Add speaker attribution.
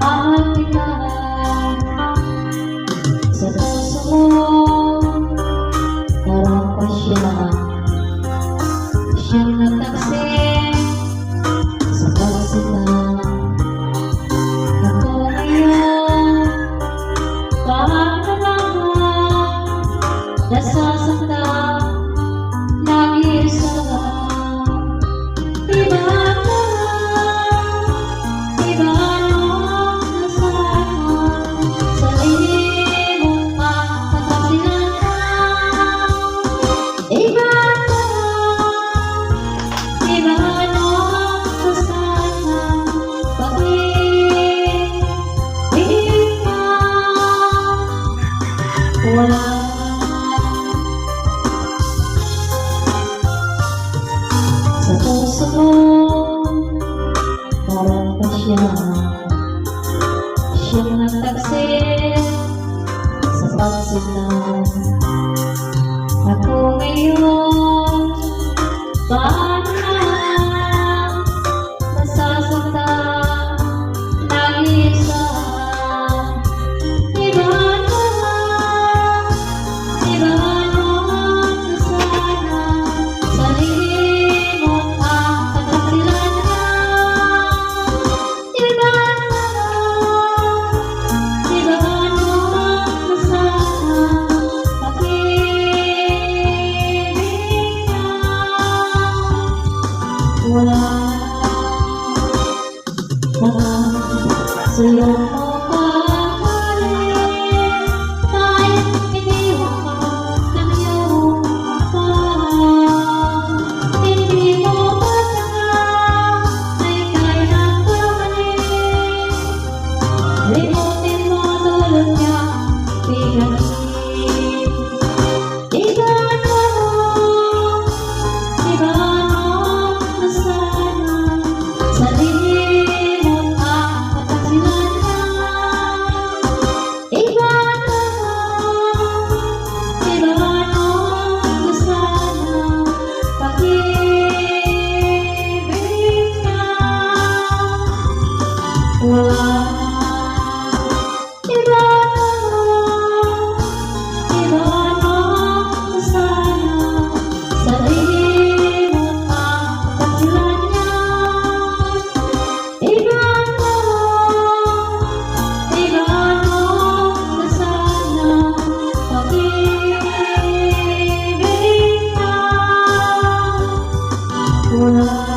Speaker 1: mahal kita sa puso mo. Parang pa siyang nagtaksin sa pagsinang. Ako ngayon, paano naman nasasaktan, nag-iisa iba na, iba na nasasaktan sa limong pagkasilangan. Iba na, iba na nasasaktan, bakit ikaw wala? Sa puso mo, parang pa siyang nagtaksin sa pagsinang. Ako ngayon, paano na nasasaktan, nag-iisa. Iba na, iba na nasasaktan sa limong pagkasilangan. Iba na, iba na nasasaktan, pag-ibig na wala. Sa iyong pagkakalit, tayo'y iniwan ka ng iyong pagkahan. Hindi mo matangak na ika'y nagkamali. Limutin mo tulad niya, biganin. Iba na, iba na nasasaktan sa limong pagkasilangan. Iba na, iba na nasasaktan, pag-ibig na wala. Iba na, iba na nasasaktan sa limong pagkasilangan. Iba na, iba na nasasaktan, pag-ibig na wala.